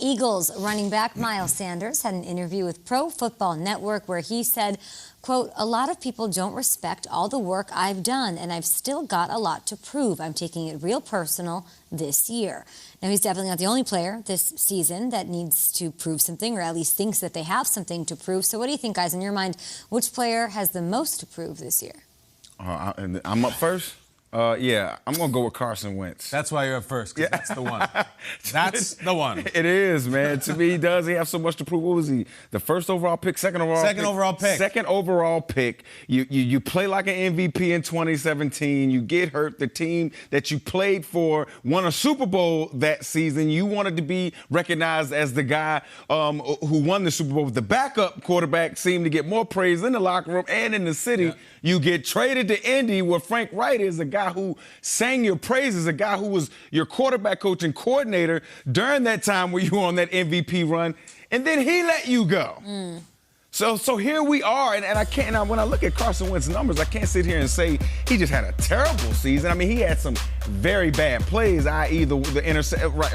Eagles running back Miles Sanders had an interview with Pro Football Network where he said, quote, "A lot of people don't respect all the work I've done, and I've still got a lot to prove. I'm taking it real personal this year." Now, he's definitely not the only player this season that needs to prove something, or at least thinks that they have something to prove. So what do you think, guys, in your mind, which player has the most to prove this year? And I'm up first? Yeah, I'm going to go with Carson Wentz. That's why you're up first, because that's the one. That's the one. It is, man. To me, does he have so much to prove? What was he? The first overall pick, second overall pick? Second overall pick. Second overall pick. You play like an MVP in 2017. You get hurt. The team that you played for won a Super Bowl that season. You wanted to be recognized as the guy who won the Super Bowl. The backup quarterback seemed to get more praise in the locker room and in the city. Yeah. You get traded to Indy, where Frank Wright is a guy who sang your praises, a guy who was your quarterback coach and coordinator during that time where you were on that MVP run, and then he let you go. So here we are, and I can't. Now, when I look at Carson Wentz's numbers, I can't sit here and say he just had a terrible season. I mean, he had some very bad plays, i.e. the intercept. Right,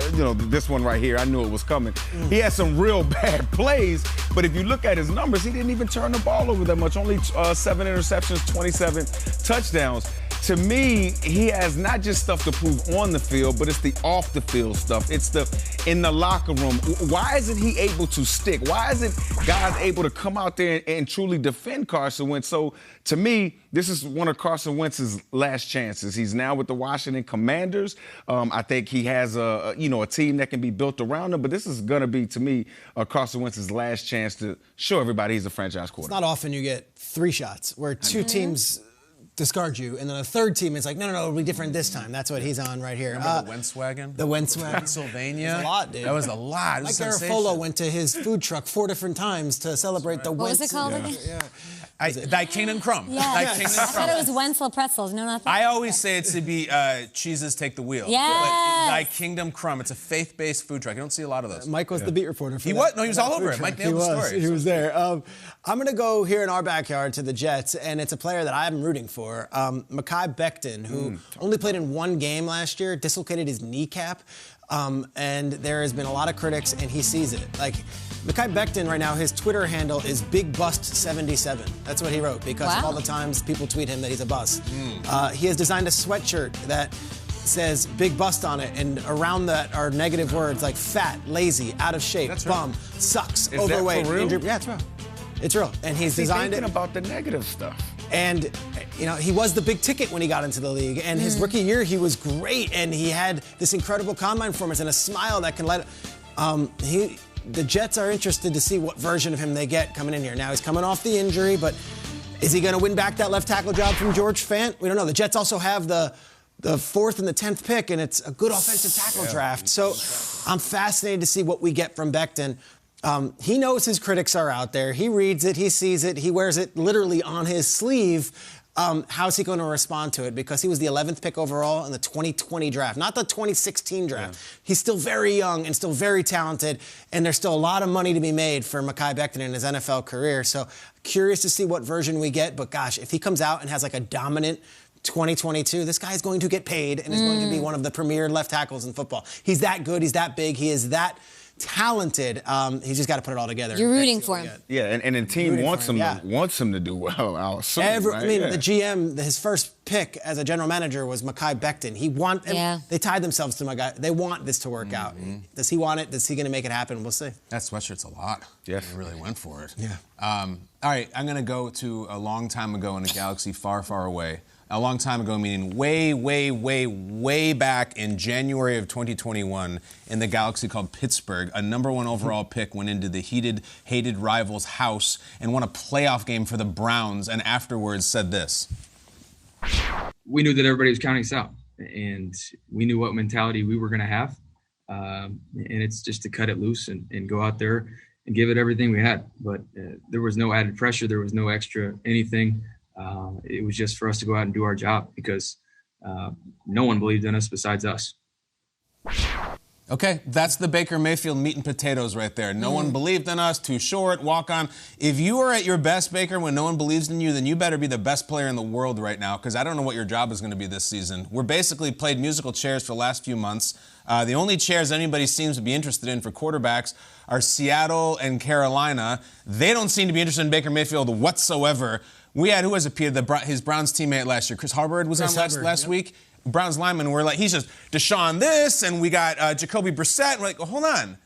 this one right here. I knew it was coming. He had some real bad plays, but if you look at his numbers, he didn't even turn the ball over that much. Only 7 interceptions, 27 touchdowns. To me, he has not just stuff to prove on the field, but it's the off the field stuff. It's the in the locker room. Why isn't he able to stick? Why isn't guys able to come out there and truly defend Carson Wentz? So to me, this is one of Carson Wentz's last chances. He's now with the Washington Commanders. I think he has a team that can be built around him, but this is going to be, to me, Carson Wentz's last chance to show everybody he's a franchise quarterback. It's not often you get 3 shots where 2 teams discard you, and then a third team is like, no, it'll be different this time. That's what he's on right here. Remember the Wentz wagon? The Wentz wagon. Pennsylvania. That was a lot, dude. That was a lot. Mike Garafolo went to his food truck 4 different times to celebrate the Wentz. What was it called again? Thy Kingdom Crumb. Yes. Thy Kingdom I Crumb. thought it was Wenzel pretzels. No, not that. I always say it to be cheeses take the wheel. Yes. But Thy Kingdom Crumb. It's a faith-based food truck. You don't see a lot of those. Mike was the beat reporter for He was? No, he was all over it. Mike nailed the story. He was there. I'm going to go here in our backyard to the Jets, and it's a player that I'm rooting for. Mekhi Becton, who only played in 1 game last year, dislocated his kneecap. And there has been a lot of critics, and he sees it. Like, Mekhi Becton right now, his Twitter handle is BigBust77. That's what he wrote, because of all the times people tweet him that he's a bust. He has designed a sweatshirt that says Big Bust on it, and around that are negative words like fat, lazy, out of shape, bum, sucks, overweight. That for real? Yeah, it's real. It's real. And he's designed thinking it about the negative stuff. And, he was the big ticket when he got into the league. And his rookie year, he was great. And he had this incredible combine performance and a smile that can let the Jets are interested to see what version of him they get coming in here. Now, he's coming off the injury, but is he going to win back that left tackle job from George Fant? We don't know. The Jets also have the 4th and the 10th pick, and it's a good offensive tackle draft. So I'm fascinated to see what we get from Becton. He knows his critics are out there. He reads it. He sees it. He wears it literally on his sleeve. How's he going to respond to it? Because he was the 11th pick overall in the 2020 draft, not the 2016 draft. Yeah. He's still very young and still very talented, and there's still a lot of money to be made for Mekhi Becton in his NFL career. So curious to see what version we get. But gosh, if he comes out and has like a dominant 2022, this guy is going to get paid and is going to be one of the premier left tackles in football. He's that good. He's that big. He is that talented. He's just got to put it all together. You're rooting for him. Yeah, and the team wants him to do well, I'll assume. The GM, his first pick as a general manager was Mekhi Becton. They tied themselves to my guy. They want this to work out. Does he want it? Is he going to make it happen? We'll see. That sweatshirt's a lot. Yes. They really went for it. Yeah. All right, I'm going to go to a long time ago in a galaxy far, far away. A long time ago, meaning way, way, way, way back in January of 2021 in the galaxy called Pittsburgh. A #1 overall pick went into the hated rival's house and won a playoff game for the Browns, and afterwards said this. We knew that everybody was counting us out, and we knew what mentality we were going to have. And it's just to cut it loose and go out there and give it everything we had. But there was no added pressure. There was no extra anything. It was just for us to go out and do our job because no one believed in us besides us. Okay, that's the Baker Mayfield meat and potatoes right there. No one believed in us, too short, walk on. If you are at your best, Baker, when no one believes in you, then you better be the best player in the world right now, because I don't know what your job is going to be this season. We're basically played musical chairs for the last few months. The only chairs anybody seems to be interested in for quarterbacks are Seattle and Carolina. They don't seem to be interested in Baker Mayfield whatsoever. We had, who was it, Peter, his Browns teammate last year? Chris Hubbard was on last week. Browns linemen were like, he's just Deshaun this, and we got Jacoby Brissett. And we're like, well, hold on.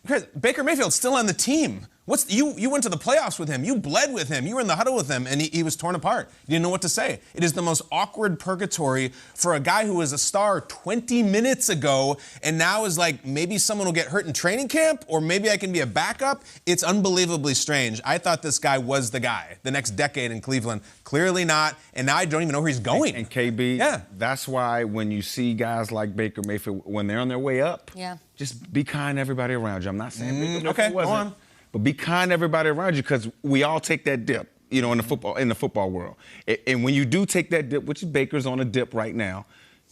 Chris, Baker Mayfield's still on the team. You went to the playoffs with him. You bled with him. You were in the huddle with him, and he was torn apart. You didn't know what to say. It is the most awkward purgatory for a guy who was a star 20 minutes ago, and now is like, maybe someone will get hurt in training camp, or maybe I can be a backup. It's unbelievably strange. I thought this guy was the guy the next decade in Cleveland. Clearly not, and now I don't even know where he's going. And KB, yeah, that's why when you see guys like Baker Mayfield, when they're on their way up, just be kind to everybody around you. I'm not saying Baker Mayfield wasn't. Go on. But be kind to everybody around you, because we all take that dip, in the football world. And when you do take that dip, which Baker's on a dip right now,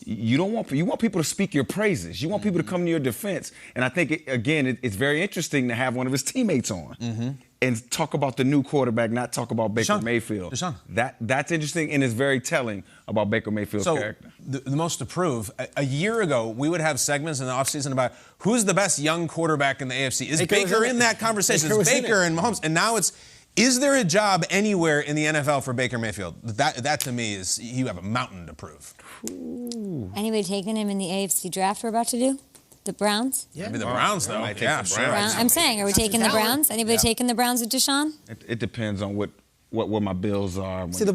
you want people to speak your praises. You want people to come to your defense. And I think it's very interesting to have one of his teammates on and talk about the new quarterback, not talk about Baker Mayfield. Deshaun. That's interesting, and it's very telling about Baker Mayfield's character. The most to prove, a year ago, we would have segments in the offseason about who's the best young quarterback in the AFC. Is Baker in that conversation? Is Baker and Mahomes? And now is there a job anywhere in the NFL for Baker Mayfield? That to me is, you have a mountain to prove. Ooh. Anybody taking him in the AFC draft we're about to do? The Browns? Yeah. Maybe the Browns, though. Yeah, sure. I'm saying, are we taking the Browns? Anybody taking the Browns with Deshaun? It depends on what my bills are. See, the